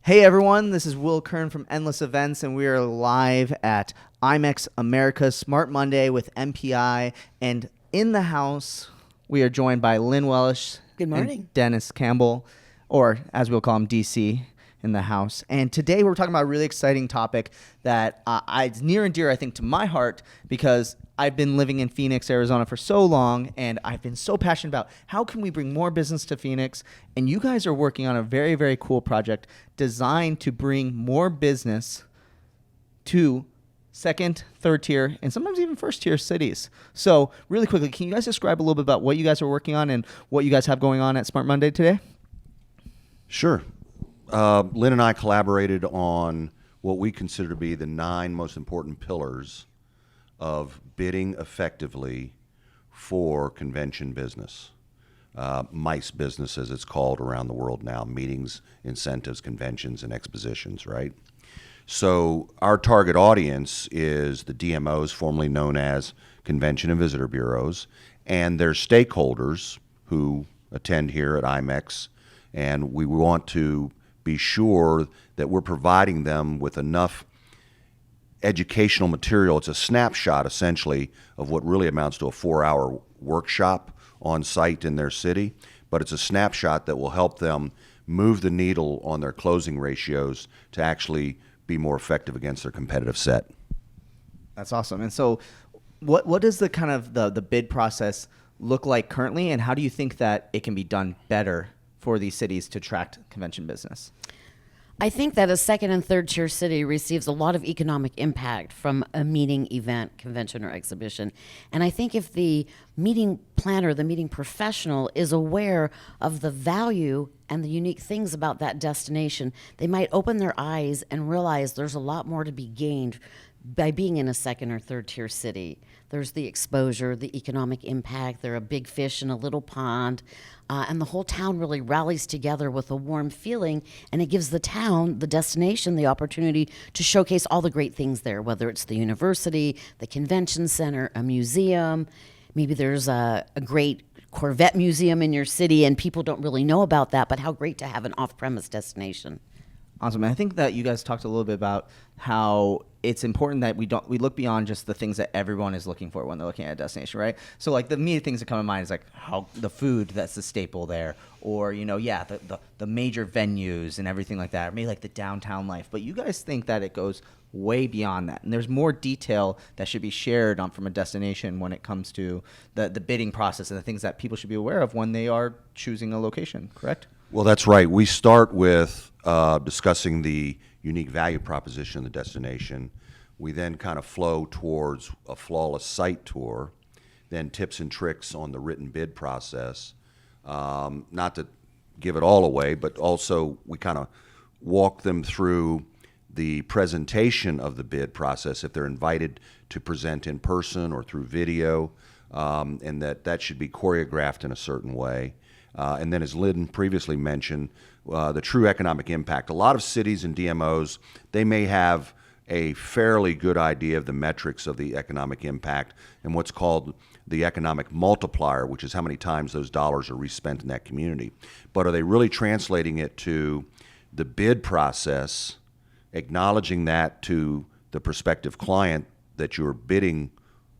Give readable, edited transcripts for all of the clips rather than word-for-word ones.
Hey everyone, this is Will Kern from Endless Events, and we are live at IMEX America's Smart Monday with MPI. And in the house, we are joined by Lynne Wellish. Good morning. And Dennis Campbell, or as we'll call him, DC, in the house. And today we're talking about a really exciting topic that it's near and dear, I think, to my heart, because I've been living in Phoenix, Arizona for so long, and I've been so passionate about how can we bring more business to Phoenix. And you guys are working on a very, very cool project designed to bring more business to second, third tier, and sometimes even first tier cities. So really quickly, can you guys describe a little bit about what you guys are working on and what you guys have going on at Smart Monday today? Sure. Lynn and I collaborated on what we consider to be the 9 most important pillars of bidding effectively for convention business. MICE business, as it's called around the world now, meetings, incentives, conventions, and expositions, right? So our target audience is the DMOs, formerly known as Convention and Visitor Bureaus, and their stakeholders who attend here at IMEX, and we want to be sure that we're providing them with enough educational material. It's a snapshot, essentially, of what really amounts to a 4-hour workshop on site in their city, but it's a snapshot that will help them move the needle on their closing ratios to actually be more effective against their competitive set. That's awesome. And so what does the kind of the bid process look like currently, and how do you think that it can be done better for these cities to attract convention business? I think that a second and third tier city receives a lot of economic impact from a meeting, event, convention, or exhibition. And I think if the meeting planner, the meeting professional, is aware of the value and the unique things about that destination, they might open their eyes and realize there's a lot more to be gained by being in a second or third tier city. There's the exposure, the economic impact. They're a big fish in a little pond. And the whole town really rallies together with a warm feeling, and it gives the town, the destination, the opportunity to showcase all the great things there, whether it's the university, the convention center, a museum. Maybe there's a great Corvette museum in your city, and people don't really know about that, but how great to have an off-premise destination. Awesome. And I think that you guys talked a little bit about how it's important that we look beyond just the things that everyone is looking for when they're looking at a destination, right? So like the immediate things that come to mind is like how the food that's the staple there, or the major venues and everything like that, or maybe like the downtown life. But you guys think that it goes way beyond that, and there's more detail that should be shared from a destination when it comes to the bidding process and the things that people should be aware of when they are choosing a location, correct? Well, that's right. We start with discussing the unique value proposition of the destination. We then kind of flow towards a flawless site tour, then tips and tricks on the written bid process. Not to give it all away, but also we kind of walk them through the presentation of the bid process if they're invited to present in person or through video, and that should be choreographed in a certain way. And then, as Lynn previously mentioned, the true economic impact. A lot of cities and DMOs, they may have a fairly good idea of the metrics of the economic impact and what's called the economic multiplier, which is how many times those dollars are respent in that community. But are they really translating it to the bid process, acknowledging that to the prospective client that you're bidding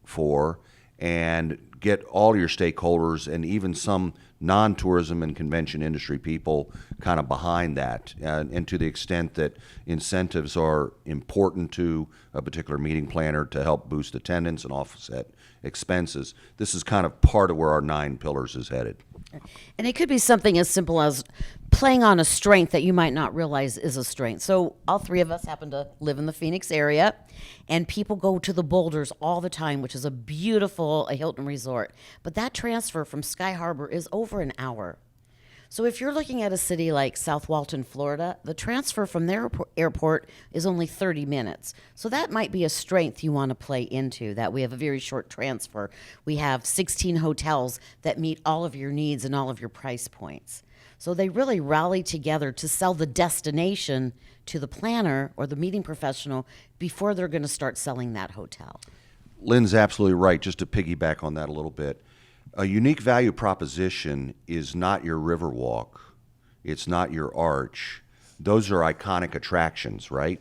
for, and get all your stakeholders and even some non-tourism and convention industry people kind of behind that, and to the extent that incentives are important to a particular meeting planner to help boost attendance and offset expenses. This is kind of part of where our 9 pillars is headed. And it could be something as simple as playing on a strength that you might not realize is a strength. So all 3 of us happen to live in the Phoenix area, and people go to the Boulders all the time, which is a beautiful Hilton resort. But that transfer from Sky Harbor is over an hour. So if you're looking at a city like South Walton, Florida, the transfer from their airport is only 30 minutes. So that might be a strength you want to play into, that we have a very short transfer. We have 16 hotels that meet all of your needs and all of your price points. So they really rally together to sell the destination to the planner or the meeting professional before they're going to start selling that hotel. Lynn's absolutely right. Just to piggyback on that a little bit, a unique value proposition is not your Riverwalk. It's not your Arch. those are iconic attractions, right?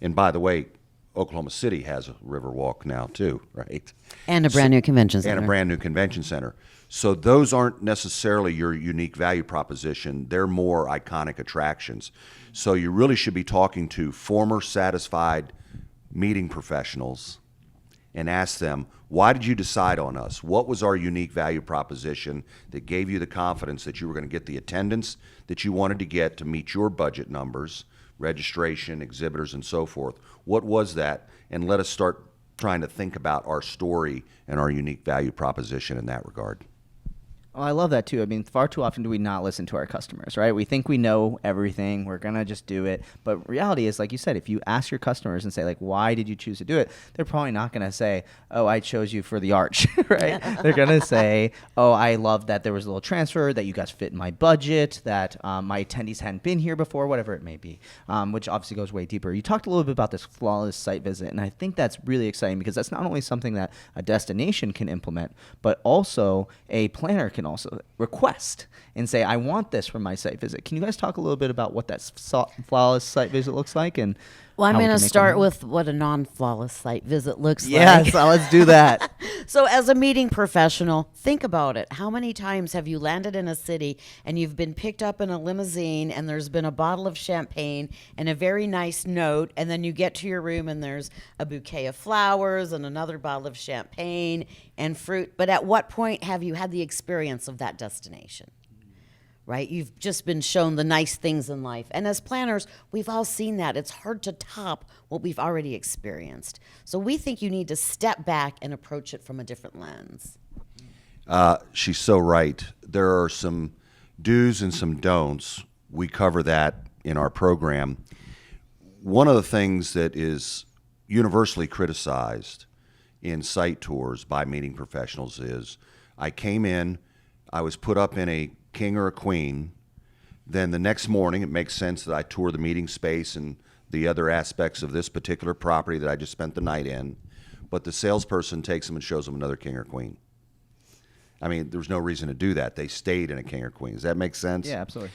And by the way, Oklahoma City has a Riverwalk now too, right? And a brand new convention center. And a brand new convention center. So those aren't necessarily your unique value proposition. They're more iconic attractions. So you really should be talking to former satisfied meeting professionals and ask them, why did you decide on us? What was our unique value proposition that gave you the confidence that you were going to get the attendance that you wanted to get to meet your budget numbers, registration, exhibitors, and so forth? What was that? And let us start trying to think about our story and our unique value proposition in that regard. Well, I love that too. I mean, far too often do we not listen to our customers, right? We think we know everything. We're going to just do it. But reality is, like you said, if you ask your customers and say, like, why did you choose to do it? They're probably not going to say, oh, I chose you for the arch, right? They're going to say, oh, I love that there was a little transfer, that you guys fit in my budget, that my attendees hadn't been here before, whatever it may be, which obviously goes way deeper. You talked a little bit about this flawless site visit, and I think that's really exciting because that's not only something that a destination can implement, but also a planner can also request and say, I want this for my site visit. Can you guys talk a little bit about what that flawless site visit looks like? And Well, I'm how we going to can make start it with what a non-flawless site visit looks Yes, like. let's do that. So as a meeting professional, think about it. How many times have you landed in a city and you've been picked up in a limousine and there's been a bottle of champagne and a very nice note, and then you get to your room and there's a bouquet of flowers and another bottle of champagne and fruit? But at what point have you had the experience of that destination? Right? You've just been shown the nice things in life. And as planners, we've all seen that. It's hard to top what we've already experienced. So we think you need to step back and approach it from a different lens. She's so right. There are some do's and some don'ts. We cover that in our program. One of the things that is universally criticized in site tours by meeting professionals is, I came in, I was put up in a king or a queen, then the next morning it makes sense that I tour the meeting space and the other aspects of this particular property that I just spent the night in, but the salesperson takes them and shows them another king or queen. I mean, there's no reason to do that. They stayed in a king or queen. Does that make sense? Yeah, absolutely.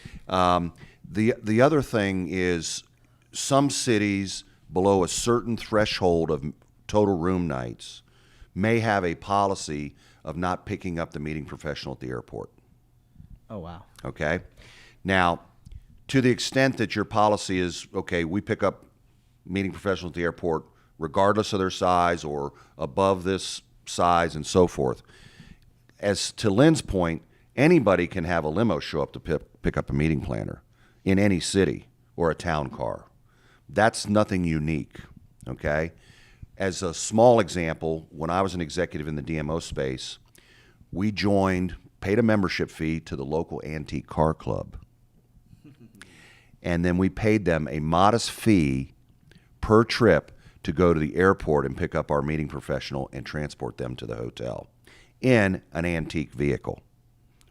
The other thing is, some cities below a certain threshold of total room nights may have a policy of not picking up the meeting professional at the airport. Oh, wow. Okay? Now, to the extent that your policy is, okay, we pick up meeting professionals at the airport regardless of their size or above this size and so forth, as to Lynn's point, anybody can have a limo show up to pick up a meeting planner in any city or a town car. That's nothing unique, okay? As a small example, when I was an executive in the DMO space, we paid a membership fee to the local antique car club. And then we paid them a modest fee per trip to go to the airport and pick up our meeting professional and transport them to the hotel in an antique vehicle.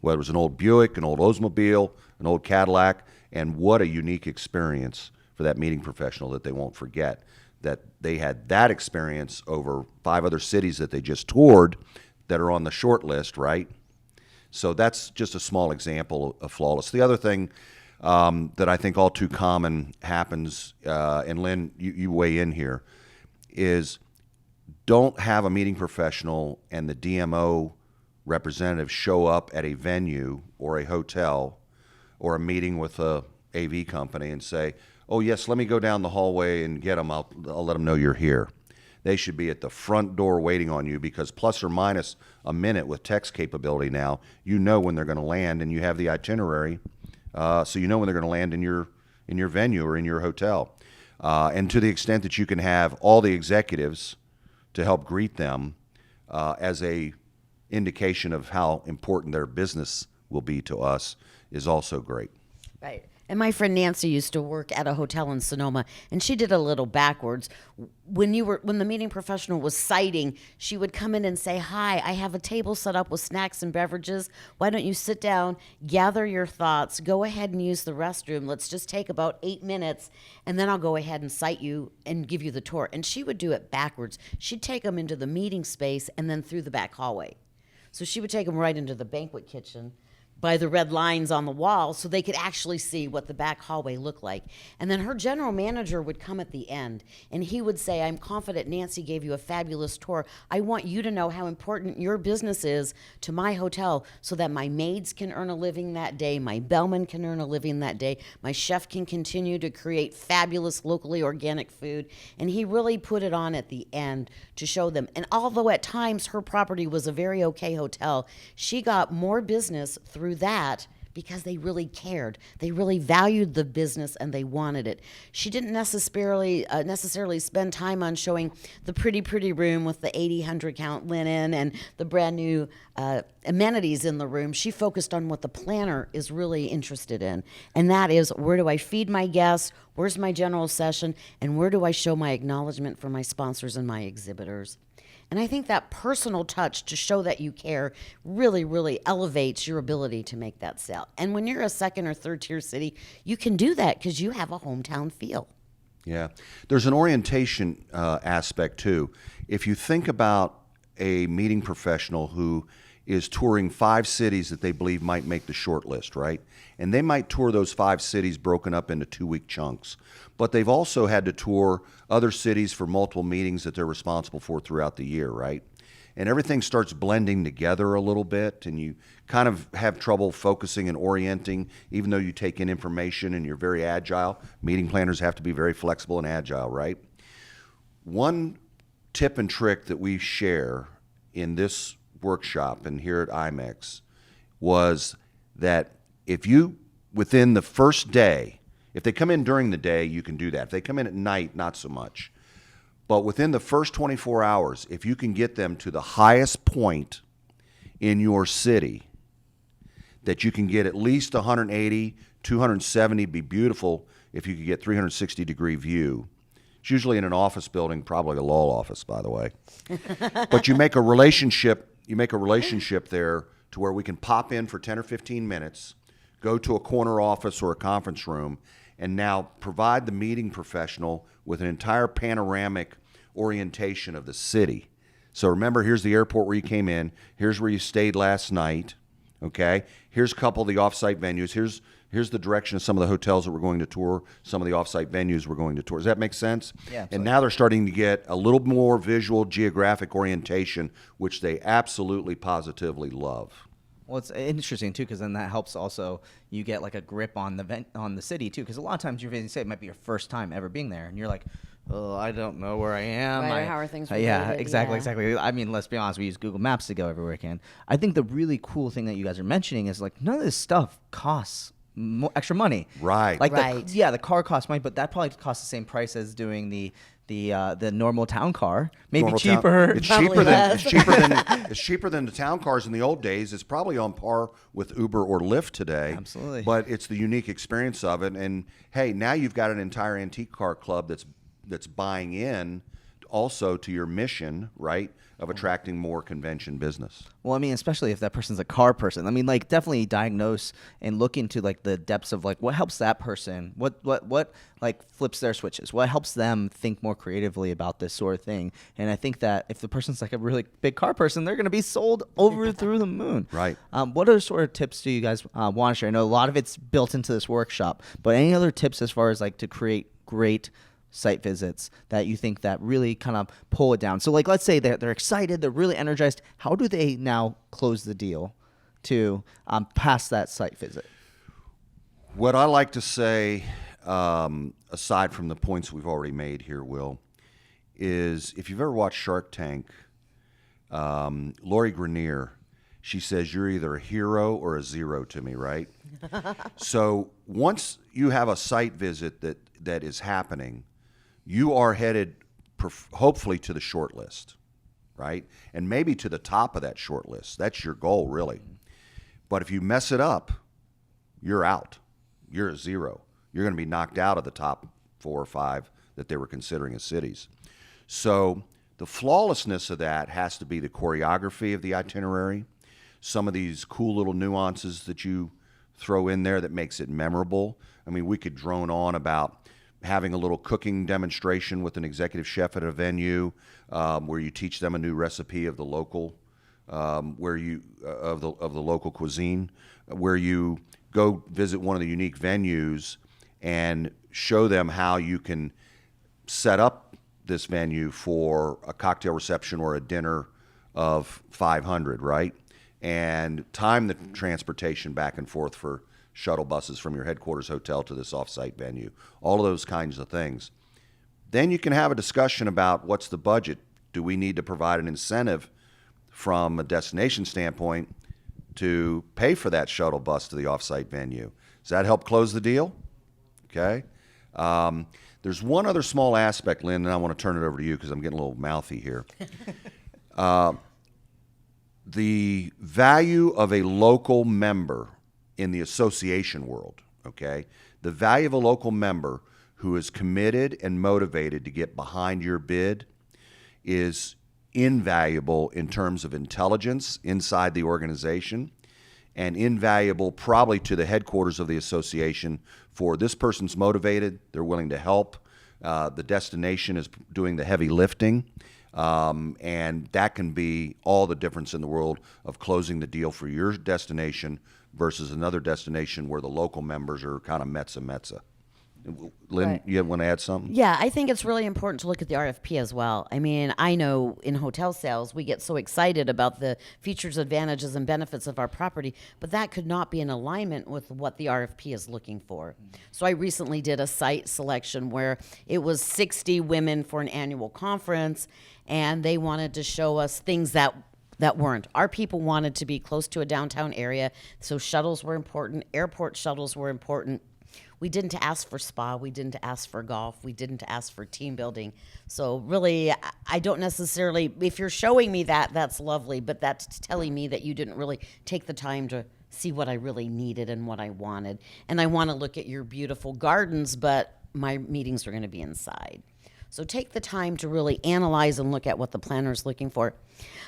Whether it was an old Buick, an old Oldsmobile, an old Cadillac, and what a unique experience for that meeting professional that they won't forget, that they had that experience over 5 other cities that they just toured that are on the short list, right? So that's just a small example of flawless. The other thing that I think all too common happens, and Lynn, you weigh in here, is don't have a meeting professional and the DMO representative show up at a venue or a hotel or a meeting with a AV company and say, oh, yes, let me go down the hallway and get them. I'll let them know you're here. They should be at the front door waiting on you, because plus or minus a minute with text capability now, you know when they're going to land, and you have the itinerary, so you know when they're going to land in your venue or in your hotel. And to the extent that you can have all the executives to help greet them as a indication of how important their business will be to us is also great. Right. And my friend Nancy used to work at a hotel in Sonoma, and she did a little backwards. When the meeting professional was citing, she would come in and say, hi, I have a table set up with snacks and beverages. Why don't you sit down, gather your thoughts, go ahead and use the restroom. Let's just take about 8 minutes, and then I'll go ahead and cite you and give you the tour. And she would do it backwards. She'd take them into the meeting space and then through the back hallway. So she would take them right into the banquet kitchen, by the red lines on the wall so they could actually see what the back hallway looked like. And then her general manager would come at the end and he would say, I'm confident Nancy gave you a fabulous tour. I want you to know how important your business is to my hotel so that my maids can earn a living that day, my bellman can earn a living that day, my chef can continue to create fabulous locally organic food. And he really put it on at the end to show them. And although at times her property was a very okay hotel, she got more business through that because they really cared. They really valued the business and they wanted it. She didn't necessarily spend time on showing the pretty room with the 800 count linen and the brand new amenities in the room. She focused on what the planner is really interested in, and that is, where do I feed my guests, where's my general session, and where do I show my acknowledgement for my sponsors and my exhibitors. And I think that personal touch to show that you care really elevates your ability to make that sale. And when you're a second or third tier city, you can do that because you have a hometown feel. Yeah. There's an orientation aspect too. If you think about a meeting professional who is touring 5 cities that they believe might make the short list, right? And they might tour those 5 cities broken up into 2-week chunks. But they've also had to tour other cities for multiple meetings that they're responsible for throughout the year, right? And everything starts blending together a little bit, and you kind of have trouble focusing and orienting, even though you take in information and you're very agile. Meeting planners have to be very flexible and agile, right? One tip and trick that we share in this workshop and here at IMEX was that if you, within the first day, if they come in during the day, you can do that. If they come in at night, not so much. But within the first 24 hours, if you can get them to the highest point in your city, that you can get at least 180, 270, be beautiful if you could get 360-degree view. It's usually in an office building, probably a law office, by the way. But you make a relationship there to where we can pop in for 10 or 15 minutes, go to a corner office or a conference room, and now provide the meeting professional with an entire panoramic orientation of the city. So remember, here's the airport where you came in. Here's where you stayed last night. Okay? Here's a couple of the off-site venues. Here's the direction of some of the hotels that we're going to tour, some of the off-site venues we're going to tour. Does that make sense? Yeah, absolutely. And now they're starting to get a little more visual geographic orientation, which they absolutely positively love. Well, it's interesting too, because then that helps also you get like a grip on the city too, because a lot of times you're visiting, say it might be your first time ever being there, and you're like, oh, I don't know where I am. Right, how are things yeah, related? exactly. I mean, let's be honest, we use Google Maps to go everywhere we can. I think the really cool thing that you guys are mentioning is like none of this stuff costs extra money. Right. Like Right. the car costs money, but that probably costs the same price as doing the normal town car, maybe Normal cheaper. It's Probably cheaper than less. it's cheaper than the town cars in the old days. It's probably on par with Uber or Lyft today. Absolutely. But it's the unique experience of it. And hey, now you've got an entire antique car club that's buying in also to your mission, right, of attracting more convention business. Well, I mean, especially if that person's a car person. I mean, like, definitely diagnose and look into like the depths of like what helps that person, what like flips their switches, what helps them think more creatively about this sort of thing. And I think that if the person's like a really big car person, they're going to be sold over through the moon. Right. What other sort of tips do you guys want to share? I know a lot of it's built into this workshop, but any other tips as far as like to create great site visits that you think that really kind of pull it down? So like, let's say they're excited, they're really energized. How do they now close the deal to pass that site visit? What I like to say, aside from the points we've already made here, Will, is if you've ever watched Shark Tank, Lori Grenier, she says, you're either a hero or a zero to me, right? So once you have a site visit that is happening, you are headed hopefully to the short list, right? And maybe to the top of that short list. That's your goal, really. But if you mess it up, you're out. You're a zero. You're going to be knocked out of the top 4 or 5 that they were considering as cities. So the flawlessness of that has to be the choreography of the itinerary, some of these cool little nuances that you throw in there that makes it memorable. I mean, we could drone on about having a little cooking demonstration with an executive chef at a venue where you teach them a new recipe of the local where you of the local cuisine, where you go visit one of the unique venues and show them how you can set up this venue for a cocktail reception or a dinner of 500, right? And time the transportation back and forth for shuttle buses from your headquarters hotel to this off-site venue, all of those kinds of things. Then you can have a discussion about what's the budget. Do we need to provide an incentive from a destination standpoint to pay for that shuttle bus to the off-site venue? Does that help close the deal? Okay. There's one other small aspect, Lynn, and I want to turn it over to you because I'm getting a little mouthy here. The value of a local member in the association world, okay? The value of a local member who is committed and motivated to get behind your bid is invaluable in terms of intelligence inside the organization, and invaluable probably to the headquarters of the association for this person's motivated, they're willing to help, the destination is doing the heavy lifting, and that can be all the difference in the world of closing the deal for your destination versus another destination where the local members are kind of metza. Lynn, Right. you want to add something? Yeah, I think it's really important to look at the RFP as well. I mean, I know in hotel sales, we get so excited about the features, advantages, and benefits of our property, but that could not be in alignment with what the RFP is looking for. So I recently did a site selection where it was 60 women for an annual conference, and they wanted to show us things that weren't. Our people wanted to be close to a downtown area, so shuttles were important, airport shuttles were important. We didn't ask for spa. We didn't ask for golf. We didn't ask for team building. So really, I don't necessarily, if you're showing me that, that's lovely, but that's telling me that you didn't really take the time to see what I really needed and what I wanted. And I want to look at your beautiful gardens, but my meetings are going to be inside. So take the time to really analyze and look at what the planner is looking for.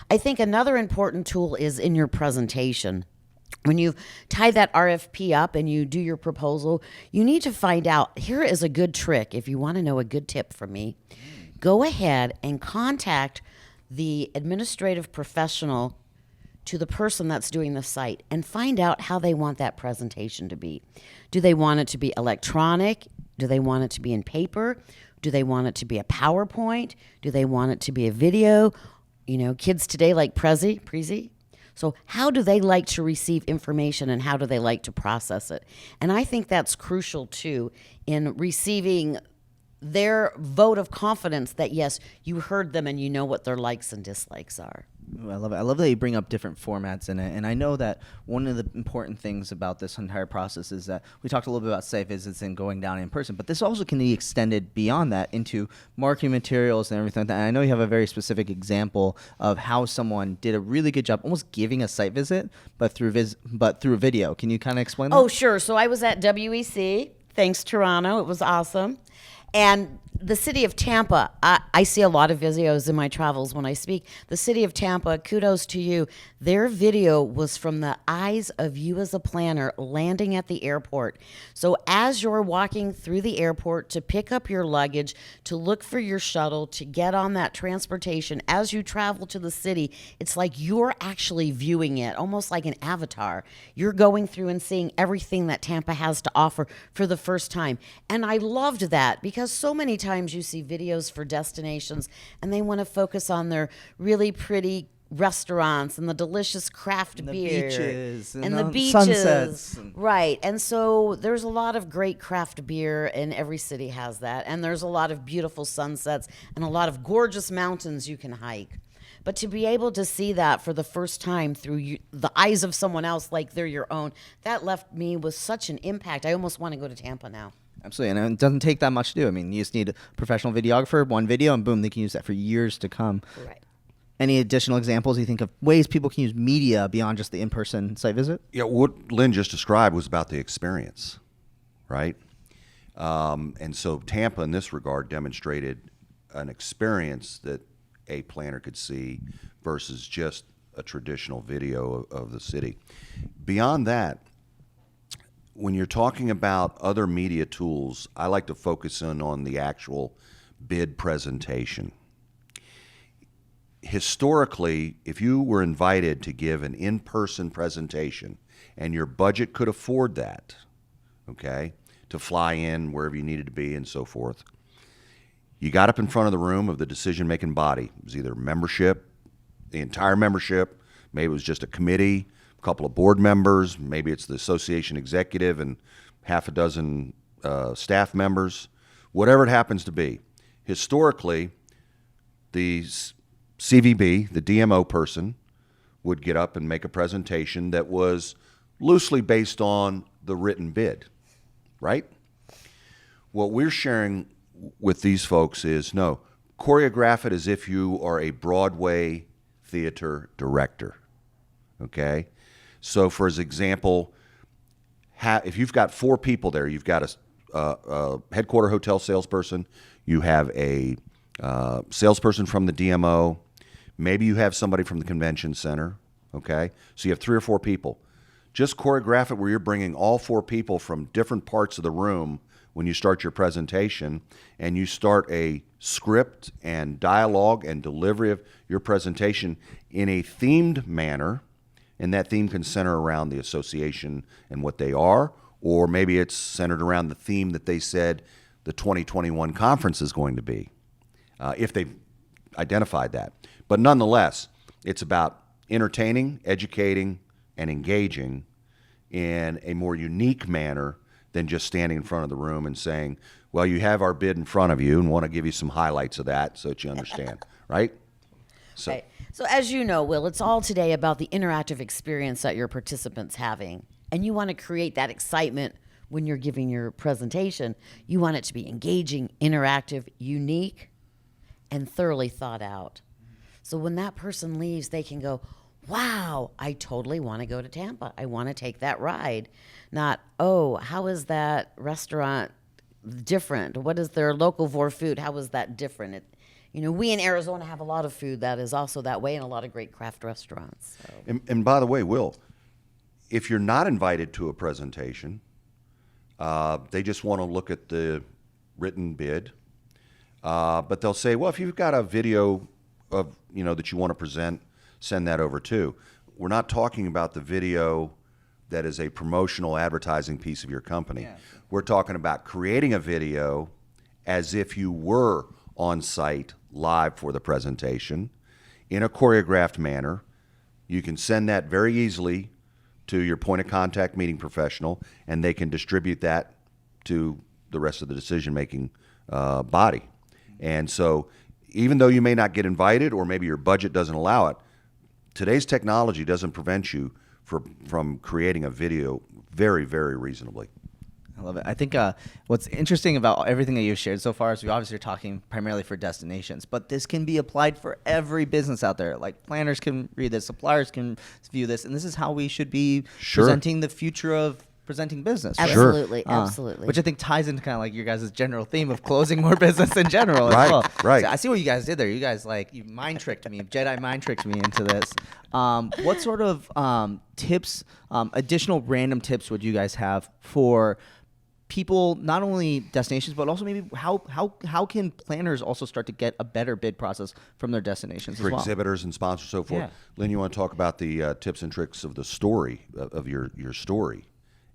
I think another important tool is in your presentation. When you tie that RFP up and you do your proposal, you need to find out, here is a good trick. If you want to know a good tip from me, go ahead and contact the administrative professional to the person that's doing the site and find out how they want that presentation to be. Do they want it to be electronic? Do they want it to be in paper? Do they want it to be a PowerPoint? Do they want it to be a video? You know, kids today like Prezi. So how do they like to receive information and how do they like to process it? And I think that's crucial too in receiving their vote of confidence that yes, you heard them and you know what their likes and dislikes are. Ooh, I love it. I love that you bring up different formats in it. And I know that one of the important things about this entire process is that we talked a little bit about site visits and going down in person, but this also can be extended beyond that into marketing materials and everything like that. And I know you have a very specific example of how someone did a really good job almost giving a site visit, but through video. Can you kind of explain that? Oh, sure. So I was at WEC. Thanks, Toronto. It was awesome. And the city of Tampa, I see a lot of videos in my travels when I speak. The city of Tampa, kudos to you. Their video was from the eyes of you as a planner landing at the airport. So as you're walking through the airport to pick up your luggage, to look for your shuttle, to get on that transportation, as you travel to the city, it's like you're actually viewing it, almost like an avatar. You're going through and seeing everything that Tampa has to offer for the first time. And I loved that because so many times you see videos for destinations and they want to focus on their really pretty restaurants and the delicious craft And the beer beaches and the the beaches, sunsets. right? And so there's a lot of great craft beer, and every city has that. And there's a lot of beautiful sunsets and a lot of gorgeous mountains you can hike. But to be able to see that for the first time through the eyes of someone else like they're your own, that left me with such an impact. I almost want to go to Tampa now. Absolutely, and it doesn't take that much to do. I mean, you just need a professional videographer, one video, and boom, they can use that for years to come. Right. Any additional examples you think of ways people can use media beyond just the in-person site visit? Yeah, what Lynn just described was about the experience, right? And so Tampa, in this regard, demonstrated an experience that a planner could see versus just a traditional video of the city. Beyond that, when you're talking about other media tools, I like to focus in on the actual bid presentation. historically, if you were invited to give an in-person presentation and your budget could afford that, okay, to fly in wherever you needed to be and so forth, you got up in front of the room of the decision-making body. It was either membership, the entire membership, maybe it was just a committee, a couple of board members, maybe it's the association executive and half a dozen staff members, whatever it happens to be. Historically, the CVB, the DMO person, would get up and make a presentation that was loosely based on the written bid, right? What we're sharing with these folks is, no, choreograph it as if you are a Broadway theater director, okay? So for example, if you've got 4 people there, you've got a headquarter hotel salesperson, you have a salesperson from the DMO, maybe you have somebody from the convention center, okay? So you have 3 or 4 people. Just choreograph it where you're bringing all 4 people from different parts of the room when you start your presentation, and you start a script and dialogue and delivery of your presentation in a themed manner, and that theme can center around the association and what they are, or maybe it's centered around the theme that they said the 2021 conference is going to be, if they've identified that. But nonetheless, it's about entertaining, educating, and engaging in a more unique manner than just standing in front of the room and saying, well, you have our bid in front of you and want to give you some highlights of that so that you understand, right? So, Right. So as you know, Will, it's all today about the interactive experience that your participants having. And you want to create that excitement when you're giving your presentation. You want it to be engaging, interactive, unique, and thoroughly thought out. So when that person leaves, they can go, wow, I totally want to go to Tampa. I want to take that ride. Not, oh, how is that restaurant different? What is their local vor food? How is that different? We in Arizona have a lot of food that is also that way, and a lot of great craft restaurants. So. and by the way, Will, if you're not invited to a presentation, they just want to look at the written bid, but they'll say, well, if you've got a video of that you want to present, send that over too. We're not talking about the video that is a promotional advertising piece of your company. Yeah. We're talking about creating a video as if you were on site live for the presentation in a choreographed manner. You can send that very easily to your point of contact meeting professional, and they can distribute that to the rest of the decision-making body. And so even though you may not get invited or maybe your budget doesn't allow it, today's technology doesn't prevent you from creating a video very, very reasonably. I love it. I think what's interesting about everything that you've shared so far is we obviously are talking primarily for destinations, but this can be applied for every business out there. Like planners can read this, suppliers can view this, and this is how we should be presenting the future of presenting business. Right? Absolutely, absolutely. Which I think ties into kind of like your guys' general theme of closing more business in general as well. Right. So I see what you guys did there. You guys you mind tricked me, Jedi mind tricked me into this. What sort of tips, additional random tips would you guys have for people, not only destinations, but also maybe how can planners also start to get a better bid process from their destinations for as well? Exhibitors and sponsors, so forth. Yeah. Lynn, you want to talk about the tips and tricks of the story of your story,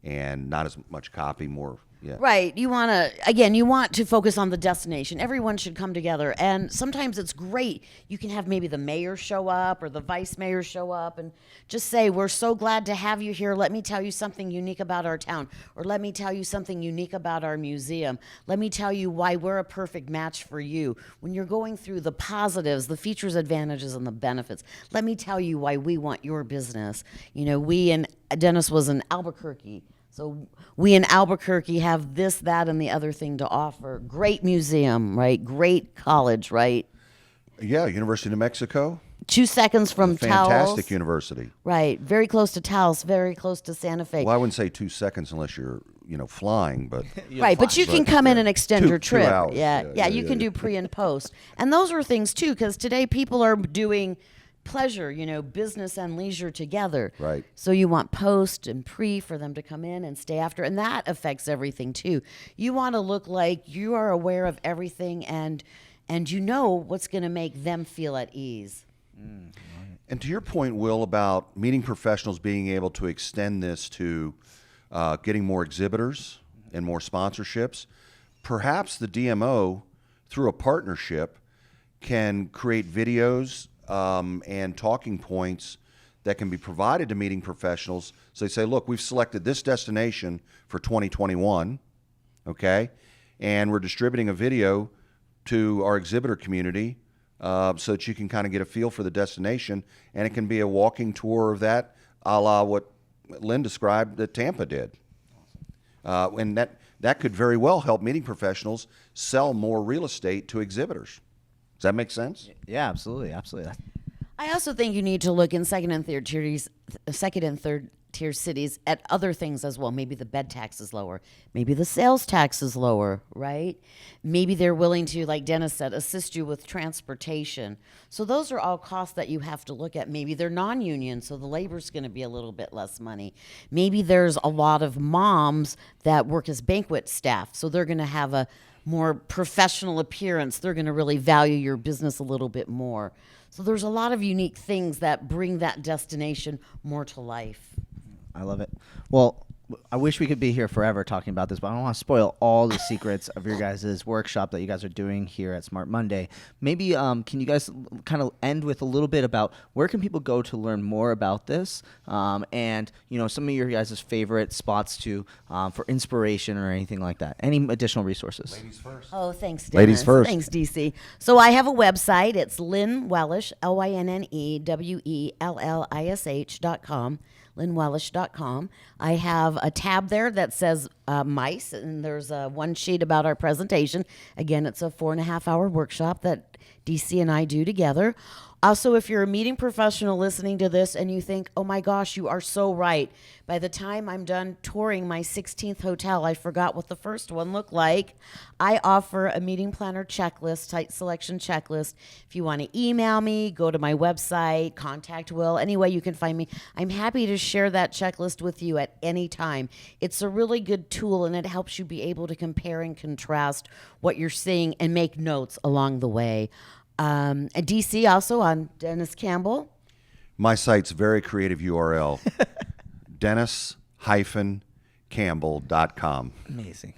and not as much copy, more. Yeah. Right. You want to focus on the destination. Everyone should come together. And sometimes it's great. You can have maybe the mayor show up or the vice mayor show up and just say, we're so glad to have you here. Let me tell you something unique about our town. Or let me tell you something unique about our museum. Let me tell you why we're a perfect match for you. When you're going through the positives, the features, advantages, and the benefits, let me tell you why we want your business. Dennis was in Albuquerque. So we in Albuquerque have this, that, and the other thing to offer. Great museum, right? Great college, right? Yeah, University of New Mexico. 2 seconds from Taos. Fantastic university. Right, very close to Taos, very close to Santa Fe. Well, I wouldn't say 2 seconds unless you're, flying, but right, but you can come in and extend your trip. 2 hours. Yeah, you can do pre and post. And those are things too, because today people are doing pleasure, business and leisure together. Right. So you want post and pre for them to come in and stay after, and that affects everything too. You want to look like you are aware of everything and you know what's going to make them feel at ease. And to your point, Will, about meeting professionals being able to extend this to getting more exhibitors and more sponsorships, perhaps the DMO, through a partnership, can create videos and talking points that can be provided to meeting professionals. So they say, look, we've selected this destination for 2021, okay? And we're distributing a video to our exhibitor community so that you can kind of get a feel for the destination, and it can be a walking tour of that, a la what Lynn described that Tampa did. And that could very well help meeting professionals sell more real estate to exhibitors. Does that make sense? Yeah, absolutely, absolutely. I also think you need to look in second and third tier cities at other things as well. Maybe the bed tax is lower. Maybe the sales tax is lower, right? Maybe they're willing to, like Dennis said, assist you with transportation. So those are all costs that you have to look at. Maybe they're non-union, so the labor's going to be a little bit less money. Maybe there's a lot of moms that work as banquet staff, so they're going to have a more professional appearance. They're going to really value your business a little bit more. So there's a lot of unique things that bring that destination more to life. I love it. Well, I wish we could be here forever talking about this, but I don't want to spoil all the secrets of your guys' workshop that you guys are doing here at Smart Monday. Maybe can you guys kind of end with a little bit about where can people go to learn more about this, and some of your guys' favorite spots to for inspiration or anything like that. Any additional resources? Ladies first. Oh, thanks, Dennis. Ladies first. Thanks, DC. So I have a website. It's Lynne Wellish, LYNNEWELLISH.com. LynneWellish.com. I have a tab there that says mice, and there's one sheet about our presentation. Again, it's a 4.5-hour workshop that DC and I do together. Also, if you're a meeting professional listening to this and you think, oh my gosh, you are so right. By the time I'm done touring my 16th hotel, I forgot what the first one looked like. I offer a meeting planner checklist, site selection checklist. If you want to email me, go to my website, contact Will, any way you can find me. I'm happy to share that checklist with you at any time. It's a really good tool, and it helps you be able to compare and contrast what you're seeing and make notes along the way. And DC also on Dennis Campbell. My site's very creative URL, dennis-campbell.com. Amazing.